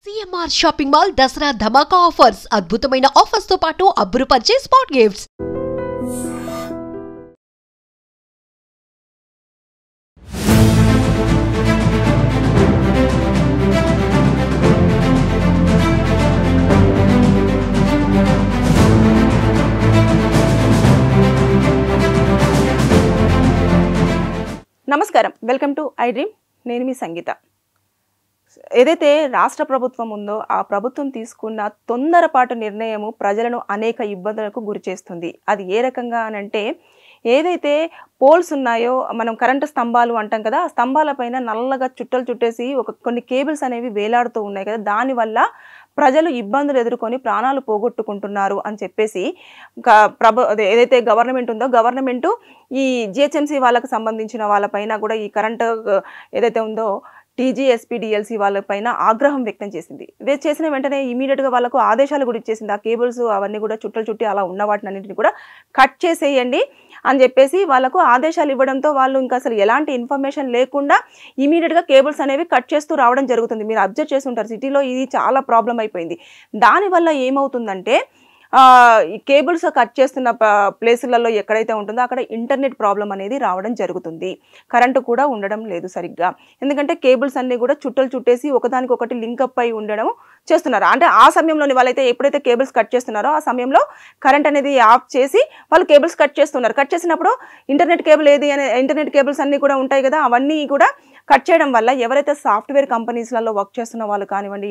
CMR shopping mall Dasara ధమాకా offers అద్భుతమైన offers తో పాటు అబ్బురుపరిచే స్పాట్ గిఫ్ట్స్. నమస్కారం, వెల్కమ్ టు ఐ డ్రీమ్. నేను మీ సంగీత. ఏదైతే రాష్ట్ర ప్రభుత్వం ఉందో ఆ ప్రభుత్వం తీసుకున్న తొందరపాటు నిర్ణయము ప్రజలను అనేక ఇబ్బందులకు గురి చేస్తుంది. అది ఏ రకంగా అనంటే, ఏదైతే పోల్స్ ఉన్నాయో, మనం కరెంటు స్తంభాలు అంటాం కదా, ఆ స్తంభాల పైన నల్లగా చుట్టలు చుట్టేసి కొన్ని కేబుల్స్ అనేవి వేలాడుతూ ఉన్నాయి కదా, దానివల్ల ప్రజలు ఇబ్బందులు ఎదుర్కొని ప్రాణాలు పోగొట్టుకుంటున్నారు అని చెప్పేసి ఏదైతే గవర్నమెంట్ ఉందో గవర్నమెంట్ ఈ జిహెచ్ఎంసీ వాళ్ళకి సంబంధించిన వాళ్ళపైన కూడా ఈ కరెంటు ఏదైతే ఉందో టీజీఎస్పీడీఎల్సీ వాళ్ళపైన ఆగ్రహం వ్యక్తం చేసింది. చేసిన వెంటనే ఇమీడియట్గా వాళ్ళకు ఆదేశాలు కూడా ఇచ్చేసింది. ఆ కేబుల్స్ అవన్నీ కూడా చుట్టలు చుట్టి అలా ఉన్న వాటిని అన్నింటిని కూడా కట్ చేసేయండి అని చెప్పేసి వాళ్ళకు ఆదేశాలు ఇవ్వడంతో వాళ్ళు ఇంకా అసలు ఎలాంటి ఇన్ఫర్మేషన్ లేకుండా ఇమీడియట్గా కేబుల్స్ అనేవి కట్ చేస్తూ రావడం జరుగుతుంది. మీరు అబ్జర్వ్ చేసి ఉంటారు, సిటీలో ఇది చాలా ప్రాబ్లం అయిపోయింది. దానివల్ల ఏమవుతుందంటే, ఈ కేబుల్స్ కట్ చేస్తున్న ప్లేసులలో ఎక్కడైతే ఉంటుందో అక్కడ ఇంటర్నెట్ ప్రాబ్లం అనేది రావడం జరుగుతుంది. కరెంటు కూడా ఉండడం లేదు సరిగ్గా. ఎందుకంటే కేబుల్స్ అన్నీ కూడా చుట్టలు చుట్టేసి ఒకదానికొకటి లింకప్ అయి ఉండడం చేస్తున్నారు. అంటే ఆ సమయంలోని వాళ్ళైతే ఎప్పుడైతే కేబుల్స్ కట్ చేస్తున్నారో ఆ సమయంలో కరెంట్ అనేది ఆఫ్ చేసి వాళ్ళు కేబుల్స్ కట్ చేస్తున్నారు. కట్ చేసినప్పుడు ఇంటర్నెట్ కేబుల్స్ అన్నీ కూడా ఉంటాయి కదా, అవన్నీ కూడా కట్ చేయడం వల్ల ఎవరైతే సాఫ్ట్వేర్ కంపెనీస్లలో వర్క్ చేస్తున్న వాళ్ళు కానివ్వండి,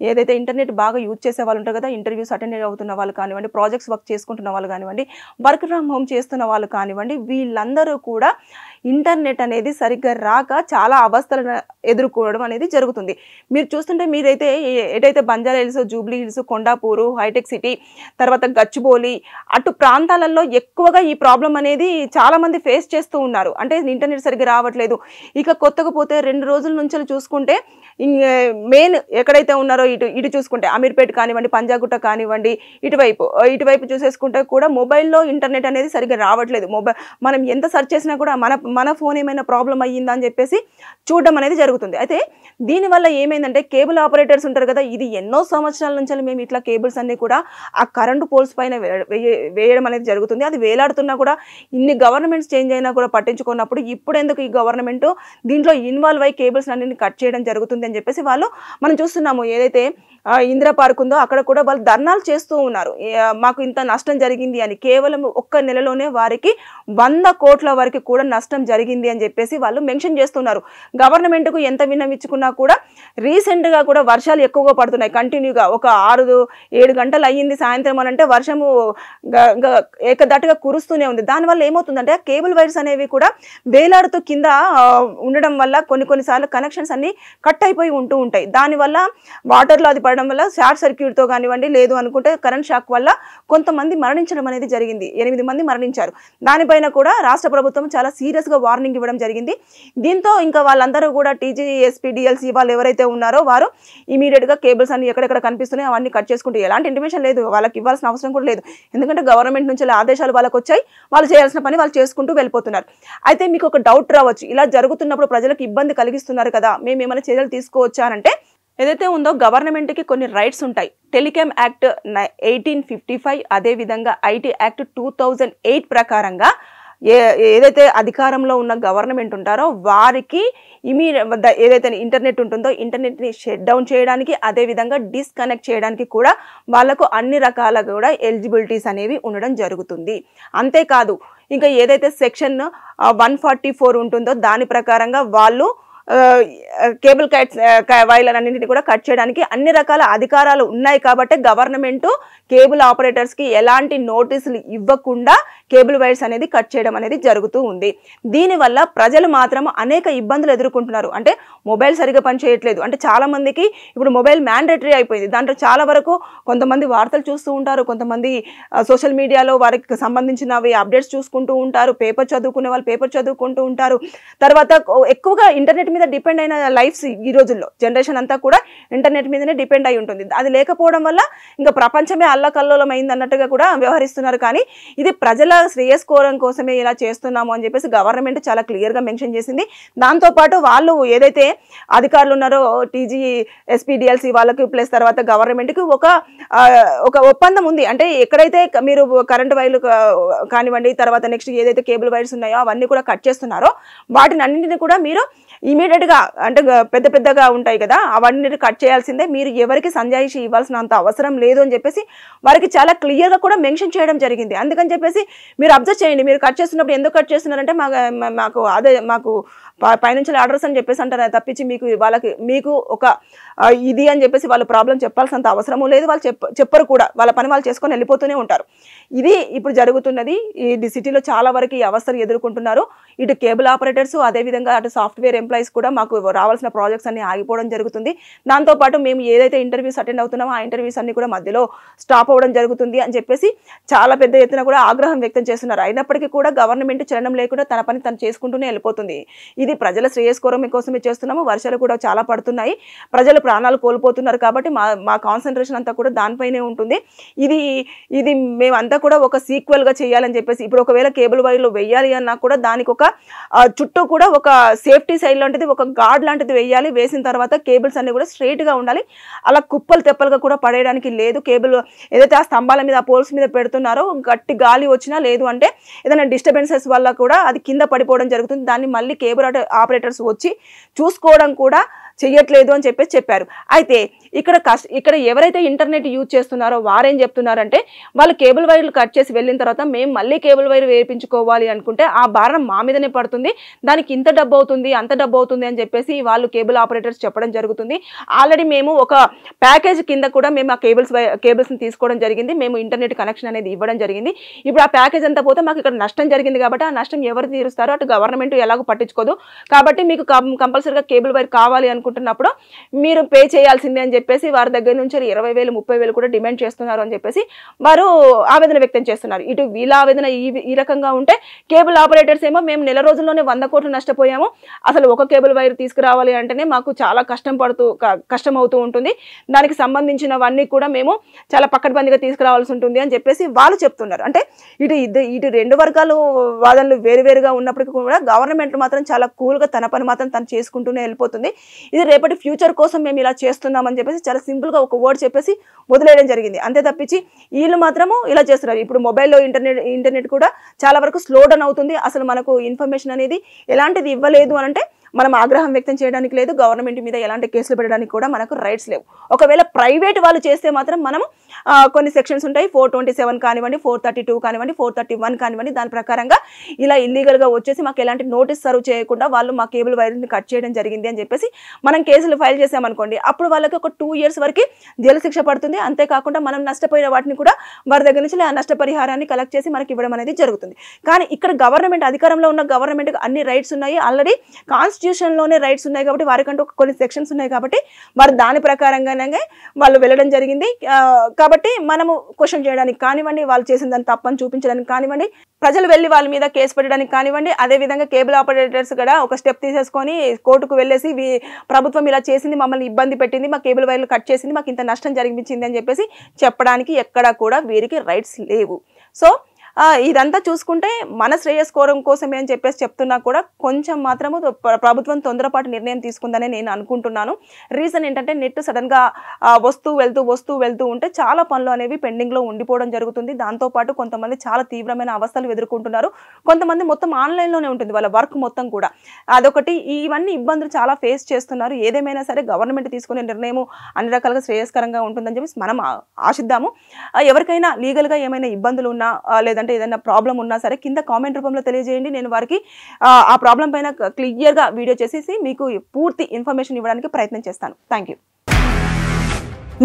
ఏదైతే ఇంటర్నెట్ బాగా యూజ్ చేసే వాళ్ళు ఉంటారు కదా, ఇంటర్వ్యూస్ అటెండ్ అవుతున్న వాళ్ళు కానివ్వండి, ప్రాజెక్ట్స్ వర్క్ చేసుకుంటున్న వాళ్ళు కానివ్వండి, వర్క్ ఫ్రమ్ హోమ్ చేస్తున్న వాళ్ళు కానివ్వండి, వీళ్ళందరూ కూడా ఇంటర్నెట్ అనేది సరిగ్గా రాక చాలా అవస్థలను ఎదుర్కోవడం అనేది జరుగుతుంది. మీరు చూస్తుంటే మీరైతే ఏదైతే Banjara Hills, Jubilee Hills, Kondapur, హైటెక్ సిటీ, తర్వాత గచ్చిబౌలి అటు ప్రాంతాలలో ఎక్కువగా ఈ ప్రాబ్లం అనేది చాలామంది ఫేస్ చేస్తూ ఉన్నారు. అంటే ఇంటర్నెట్ సరిగ్గా రావట్లేదు. ఇక కొత్తగా పోతే 2 రోజుల నుంచి చూసుకుంటే మెయిన్ ఎక్కడైతే ఉన్నారో ఇటు చూసుకుంటే అమీర్పేట కానివ్వండి, పంజాగుట్ట కానివ్వండి, ఇటువైపు చూసేసుకుంటే కూడా మొబైల్లో ఇంటర్నెట్ అనేది సరిగ్గా రావట్లేదు. మనం ఎంత సెర్చ్ చేసినా కూడా మన ఫోన్ ఏమైనా ప్రాబ్లం అయ్యిందా అని చెప్పేసి చూడడం అనేది జరుగుతుంది. అయితే దీనివల్ల ఏమైందంటే, కేబుల్ ఆపరేటర్స్ ఉంటారు కదా, ఇది ఎన్నో సంవత్సరాల నుంచి మేము ఇట్లా కేబుల్స్ అన్నీ కూడా ఆ కరెంటు పోల్స్ పైన వేయడం అనేది జరుగుతుంది. అది వేలాడుతున్నా కూడా ఇన్ని గవర్నమెంట్స్ చేంజ్ అయినా కూడా పట్టించుకున్నప్పుడు ఇప్పుడు ఎందుకు ఈ గవర్నమెంట్ దీంట్లో ఇన్వాల్వ్ అయ్యి కేబుల్స్ అన్నింటిని కట్ చేయడం జరుగుతుంది అని చెప్పేసి మనం చూస్తున్నాము. ఏదైతే ఇందిరా పార్క్ ఉందో అక్కడ కూడా వాళ్ళు ధర్నాలు చేస్తూ ఉన్నారు. మాకు ఇంత నష్టం జరిగింది అని. కేవలం ఒక్క నెలలోనే వారికి 100 కోట్ల వరకు కూడా నష్టం జరిగింది అని చెప్పేసి వాళ్ళు మెన్షన్ చేస్తున్నారు. గవర్నమెంట్కు ఎంత విన్నవించుకున్నా కూడా రీసెంట్గా కూడా వర్షాలు ఎక్కువగా పడుతున్నాయి కంటిన్యూగా. ఒక 6-7 గంటలు అయ్యింది సాయంత్రం అని అంటే వర్షము ఏకదట్టుగా కురుస్తూనే ఉంది. దానివల్ల ఏమవుతుందంటే, కేబుల్ వైర్స్ అనేవి కూడా వేలాడుతూ కింద ఉండడం వల్ల కొన్నిసార్లు కనెక్షన్స్ అన్ని కట్ అయిపోయి ఉంటూ ఉంటాయి. దానివల్ల వాటర్లో అది పడడం వల్ల షార్ట్ సర్క్యూట్తో కానివ్వండి, లేదు అనుకుంటే కరెంట్ షాక్ వల్ల కొంతమంది మరణించడం అనేది జరిగింది. 8 మంది మరణించారు. దానిపైన కూడా రాష్ట్ర ప్రభుత్వం చాలా సీరియస్గా వార్నింగ్ ఇవ్వడం జరిగింది. దీంతో ఇంకా వాళ్ళందరూ కూడా టీజీఎస్పీడీఎల్సీ వాళ్ళు ఎవరైతే ఉన్నారో వారు ఇమీడియట్గా కేబుల్స్ అన్ని ఎక్కడెక్కడ కనిపిస్తున్నాయి అవన్నీ కట్ చేసుకుంటూ, ఎలాంటి ఇంటిమేషన్ లేదు, వాళ్ళకి ఇవ్వాల్సిన అవసరం కూడా లేదు. ఎందుకంటే గవర్నమెంట్ నుంచి ఆదేశాలు వాళ్ళకి వచ్చాయి, వాళ్ళు చేయాల్సిన పని వాళ్ళు చేసుకుంటూ వెళ్ళిపోతున్నారు. అయితే మీకు ఒక డౌట్ రావచ్చు, ఇలా జరుగుతున్నప్పుడు ప్రజలకు ఇబ్బంది కలిగిస్తున్నారు కదా, మేము ఏమైనా చర్యలు తీసుకోవచ్చా అంటే, ఏదైతే ఉందో గవర్నమెంట్కి కొన్ని రైట్స్ ఉంటాయి. టెలికామ్ యాక్ట్ 1855, అదేవిధంగా ఐటీ యాక్ట్ 2008 ప్రకారంగా ఏదైతే అధికారంలో ఉన్న గవర్నమెంట్ ఉంటారో వారికి ఏదైతే ఇంటర్నెట్ ఉంటుందో ఇంటర్నెట్ని షట్ డౌన్ చేయడానికి, అదేవిధంగా డిస్కనెక్ట్ చేయడానికి కూడా వాళ్ళకు అన్ని రకాల కూడా ఎలిజిబిలిటీస్ అనేవి ఉండడం జరుగుతుంది. అంతేకాదు, ఇంకా ఏదైతే సెక్షన్ 144 ఉంటుందో దాని ప్రకారంగా వాళ్ళు కేబుల్ వైర్లన్నింటినీ కూడా కట్ చేయడానికి అన్ని రకాల అధికారాలు ఉన్నాయి. కాబట్టి గవర్నమెంట్ కేబుల్ ఆపరేటర్స్కి ఎలాంటి నోటీసులు ఇవ్వకుండా కేబుల్ వైర్స్ అనేది కట్ చేయడం అనేది జరుగుతూ ఉంది. దీనివల్ల ప్రజలు మాత్రం అనేక ఇబ్బందులు ఎదుర్కొంటున్నారు. అంటే మొబైల్ సరిగా పనిచేయట్లేదు. అంటే చాలామందికి ఇప్పుడు మొబైల్ మ్యాండేటరీ అయిపోయింది. దాంట్లో చాలా వరకు కొంతమంది వార్తలు చూస్తూ ఉంటారు, కొంతమంది సోషల్ మీడియాలో వారికి సంబంధించినవి అప్డేట్స్ చూసుకుంటూ ఉంటారు, పేపర్ చదువుకునే వాళ్ళు పేపర్ చదువుకుంటూ ఉంటారు. తర్వాత ఎక్కువగా ఇంటర్నెట్ మీద డిపెండ్ అయిన లైఫ్స్ ఈ రోజుల్లో జనరేషన్ అంతా కూడా ఇంటర్నెట్ మీదనే డిపెండ్ అయి ఉంటుంది. అది లేకపోవడం వల్ల ఇంకా ప్రపంచమే అల్లకల్లోలం అయింది అన్నట్టుగా కూడా వ్యవహరిస్తున్నారు. కానీ ఇది ప్రజల శ్రేయస్కోరం కోసమే ఇలా చేస్తున్నాము అని చెప్పేసి గవర్నమెంట్ చాలా క్లియర్గా మెన్షన్ చేసింది. దాంతోపాటు వాళ్ళు ఏదైతే అధికారులు ఉన్నారో టీజీ ఎస్పీడిఎల్సీ వాళ్ళకి ప్లస్ తర్వాత గవర్నమెంట్కి ఒక ఒప్పందం ఉంది. అంటే ఎక్కడైతే మీరు కరెంట్ వైర్లు కానివ్వండి, తర్వాత నెక్స్ట్ ఏదైతే కేబుల్ వైర్స్ ఉన్నాయో అవన్నీ కూడా కట్ చేస్తున్నారో వాటిని అన్నింటినీ కూడా మీరు ఇమీడియట్గా అంటే పెద్ద పెద్దగా ఉంటాయి కదా అవన్నీ కట్ చేయాల్సిందే, మీరు ఎవరికి సంజాయిషి ఇవ్వాల్సినంత అవసరం లేదు అని చెప్పేసి వారికి చాలా క్లియర్గా కూడా మెన్షన్ చేయడం జరిగింది. అందుకని చెప్పేసి మీరు అబ్జర్వ్ చేయండి, మీరు కట్ చేస్తున్నప్పుడు ఎందుకు కట్ చేస్తున్నారంటే మాకు పైనుంచి ఆర్డర్స్ అని చెప్పేసి అంటారు తప్పించి మీకు ఒక ఇది అని చెప్పేసి వాళ్ళు ప్రాబ్లం చెప్పాల్సినంత అవసరము లేదు. వాళ్ళు చెప్పరు కూడా, వాళ్ళ పని వాళ్ళు చేసుకొని వెళ్ళిపోతూనే ఉంటారు. ఇది ఇప్పుడు జరుగుతున్నది. ఈ సిటీలో చాలా వరకు ఈ అవస్థలు ఎదుర్కొంటున్నారు. ఇటు కేబుల్ ఆపరేటర్స్, అదేవిధంగా అటు సాఫ్ట్వేర్ ఎంప్లాయీస్ కూడా మాకు రావాల్సిన ప్రాజెక్ట్స్ అన్ని ఆగిపోవడం జరుగుతుంది. దాంతోపాటు మేము ఏదైతే ఇంటర్వ్యూస్ అటెండ్ అవుతున్నామో ఆ ఇంటర్వ్యూస్ అన్ని కూడా మధ్యలో స్టాప్ అవ్వడం జరుగుతుంది అని చెప్పేసి చాలా పెద్ద ఎత్తున కూడా ఆగ్రహం వ్యక్తం చేస్తున్నారు. అయినప్పటికీ కూడా గవర్నమెంట్ చలనం లేకుండా తన పని తను చేసుకుంటూనే వెళ్ళిపోతుంది. ఇది ప్రజల శ్రేయస్కోరం కోసమే చేస్తున్నాము. వర్షాలు కూడా చాలా పడుతున్నాయి, ప్రజలు ప్రాణాలు కోల్పోతున్నారు. కాబట్టి మా కాన్సన్ట్రేషన్ అంతా కూడా దానిపైనే ఉంటుంది. ఇది మేమంతా కూడా ఒక సీక్వెల్గా చేయాలని చెప్పేసి ఇప్పుడు ఒకవేళ కేబుల్ వైర్లు వేయాలి అన్నా కూడా దానికి ఒక చుట్టూ కూడా ఒక సేఫ్టీ సైడ్ లాంటిది ఒక గార్డ్ లాంటిది వేయాలి. వేసిన తర్వాత కేబుల్స్ అన్ని కూడా స్ట్రైట్గా ఉండాలి. అలా కుప్పలు తెప్పలుగా కూడా పడేయడానికి లేదు. కేబుల్ ఏదైతే ఆ స్తంభాల మీద ఆ పోల్స్ మీద పెడుతున్నారో గట్టి గాలి వచ్చినా లేదు అంటే ఏదైనా డిస్టర్బెన్సెస్ వల్ల కూడా అది కింద పడిపోవడం జరుగుతుంది. దాన్ని మళ్ళీ కేబుల్ ఆపరేటర్స్ వచ్చి చూసుకోవడం కూడా చెయ్యట్లేదు అని చెప్పారు. అయితే ఇక్కడ ఎవరైతే ఇంటర్నెట్ యూజ్ చేస్తున్నారో వారేం చెప్తున్నారంటే వాళ్ళు కేబుల్ వైర్లు కట్ చేసి వెళ్ళిన తర్వాత మేము మళ్ళీ కేబుల్ వైర్ వేయించుకోవాలి అనుకుంటే ఆ భారం మా మీదనే పడుతుంది, దానికి ఇంత డబ్బు అవుతుంది అంత డబ్బు అవుతుంది అని చెప్పేసి వాళ్ళు కేబుల్ ఆపరేటర్స్ చెప్పడం జరుగుతుంది. ఆల్రెడీ మేము ఒక ప్యాకేజ్ కింద కూడా మేము ఆ కేబుల్స్ని తీసుకోవడం జరిగింది. మేము ఇంటర్నెట్ కనెక్షన్ అనేది ఇవ్వడం జరిగింది. ఇప్పుడు ఆ ప్యాకేజ్ అంతా పోతే మాకు ఇక్కడ నష్టం జరిగింది కాబట్టి ఆ నష్టం ఎవరు తీరుస్తారో అటు గవర్నమెంట్ ఎలాగో పట్టించుకోదు. కాబట్టి మీకు కంపల్సరీగా కేబుల్ వైర్ కావాలి అనుకుంటున్నప్పుడు మీరు పే చేయాల్సిందే అని చెప్పేసి వారి దగ్గర నుంచి 20,000 30,000 కూడా డిమాండ్ చేస్తున్నారు అని చెప్పేసి వారు ఆవేదన వ్యక్తం చేస్తున్నారు. ఇటు వీళ్ళ ఆవేదన ఈ రకంగా ఉంటే కేబుల్ ఆపరేటర్స్ ఏమో మేము నెల రోజుల్లోనే 100 కోట్లు నష్టపోయాము, అసలు ఒక కేబుల్ వైర్ తీసుకురావాలి అంటేనే మాకు చాలా కష్టం అవుతూ ఉంటుంది, దానికి సంబంధించినవన్నీ కూడా మేము చాలా పక్కడబందిగా తీసుకురావాల్సి ఉంటుంది అని చెప్పేసి వాళ్ళు చెప్తున్నారు. అంటే ఇటు రెండు వర్గాలు వాదనలు వేరువేరుగా ఉన్నప్పటికీ కూడా గవర్నమెంట్ మాత్రం చాలా కూల్గా తన పని మాత్రం తను చేసుకుంటూనే వెళ్ళిపోతుంది. ఇది రేపటి ఫ్యూచర్ కోసం మేము ఇలా చేస్తున్నామని చెప్పేసి చాలా సింపుల్గా ఒక వర్డ్ చెప్పేసి వదిలేయడం జరిగింది. అంతే తప్పించి వీళ్ళు మాత్రము ఇలా చేస్తున్నారు. ఇప్పుడు మొబైల్లో ఇంటర్నెట్ కూడా చాలా వరకు స్లో డౌన్ అవుతుంది. అసలు మనకు ఇన్ఫర్మేషన్ అనేది ఎలాంటిది ఇవ్వలేదు అని అంటే మనం ఆగ్రహం వ్యక్తం చేయడానికి లేదు, గవర్నమెంట్ మీద ఎలాంటి కేసులు పెట్టడానికి కూడా మనకు రైట్స్ లేవు. ఒకవేళ ప్రైవేట్ వాళ్ళు చేస్తే మాత్రం మనం కొన్ని సెక్షన్స్ ఉంటాయి, 427 కానివ్వండి, 432 కానివ్వండి, 431 కానివ్వండి, దాని ప్రకారంగా ఇలా ఇల్లీగల్గా వచ్చేసి మాకు ఎలాంటి నోటీస్ సర్వ్ చేయకుండా వాళ్ళు మా కేబుల్ వైర్ని కట్ చేయడం జరిగింది అని చెప్పేసి మనం కేసులు ఫైల్ చేసామనుకోండి, అప్పుడు వాళ్ళకి ఒక 2 years వరకు జైలు శిక్ష పడుతుంది. అంతేకాకుండా మనం నష్టపోయిన వాటిని కూడా వారి దగ్గర నుంచి ఆ నష్టపరిహారాన్ని కలెక్ట్ చేసి మనకి ఇవ్వడం అనేది జరుగుతుంది. కానీ ఇక్కడ గవర్నమెంట్ అధికారంలో ఉన్న గవర్నమెంట్కి అన్ని రైట్స్ ఉన్నాయి, ఆల్రెడీ కాన్స్టిట్యూషన్లోనే రైట్స్ ఉన్నాయి కాబట్టి వారికంటూ కొన్ని సెక్షన్స్ ఉన్నాయి కాబట్టి వారు దాని ప్రకారంగానే వాళ్ళు వెళ్ళడం జరిగింది. కాబట్టి మనము క్వశ్చన్ చేయడానికి కానివ్వండి, వాళ్ళు చేసిన దాన్ని తప్పని చూపించడానికి కానివ్వండి, ప్రజలు వెళ్ళి వాళ్ళ మీద కేసు పెట్టడానికి కానివ్వండి, అదేవిధంగా కేబుల్ ఆపరేటర్స్ కూడా ఒక స్టెప్ తీసేసుకొని కోర్టుకు వెళ్ళేసి ప్రభుత్వం ఇలా చేసింది, మమ్మల్ని ఇబ్బంది పెట్టింది, మా కేబుల్ వైర్లు కట్ చేసింది, మాకు ఇంత నష్టం జరిగించింది అని చెప్పేసి చెప్పడానికి ఎక్కడా కూడా వీరికి రైట్స్ లేవు. సో ఇదంతా చూసుకుంటే మన శ్రేయస్కోరం కోసమే అని చెప్పేసి చెప్తున్నా కూడా కొంచెం మాత్రము ప్రభుత్వం తొందరపాటు నిర్ణయం తీసుకుందని నేను అనుకుంటున్నాను. రీజన్ ఏంటంటే నెట్ సడన్గా వస్తూ వెళ్తూ ఉంటే చాలా పనులు అనేవి పెండింగ్లో ఉండిపోవడం జరుగుతుంది. దాంతోపాటు కొంతమంది చాలా తీవ్రమైన అవస్థలు ఎదుర్కొంటున్నారు, కొంతమంది మొత్తం ఆన్లైన్లోనే ఉంటుంది వాళ్ళ వర్క్ మొత్తం కూడా, అదొకటి. ఇవన్నీ ఇబ్బందులు చాలా ఫేస్ చేస్తున్నారు. ఏదేమైనా సరే గవర్నమెంట్ తీసుకునే నిర్ణయం అన్ని రకాలుగా శ్రేయస్కరంగా ఉంటుందని చెప్పేసి మనం ఆశిద్దాము. ఎవరికైనా లీగల్గా ఏమైనా ఇబ్బందులు ఉన్నా లేదంటే ఏదైనా ప్రాబ్లం ఉన్నా సరే కింద కామెంట్ రూపంలో తెలియజేయండి. నేను వారికి ఆ ప్రాబ్లం పైన క్లియర్గా వీడియో చేసేసి మీకు పూర్తి ఇన్ఫర్మేషన్ ఇవ్వడానికి ప్రయత్నం చేస్తాను. Thank you.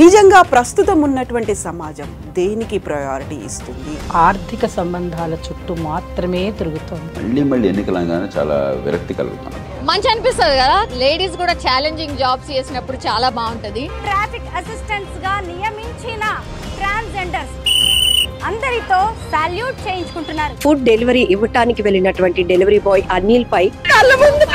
నిజంగా ప్రస్తుతం ఉన్నటువంటి సమాజం దేనికి ప్రయారిటీ ఇస్తుంది? ఆర్థిక సంబంధాల చుట్టూ మాత్రమే తిరుగుతుంది. మళ్ళీ ఎన్నికలంగానే చాలా విరక్తి కలుగుతాను. మంచి అనిపిస్తుంది కదా, లేడీస్ కూడా ఛాలెంజింగ్ జాబ్స్ చేసినప్పుడు చాలా బాగుంటది. ట్రాఫిక్ అసిస్టెంట్స్ గా నియమించిన ట్రాన్స్జెండర్స్ అందరితో సాల్యూట్ చేయించుకుంటున్నారు. ఫుడ్ డెలివరీ ఇవ్వటానికి వెళ్ళినటువంటి డెలివరీ బాయ్ అనిల్ పై కళ్ళ ముందు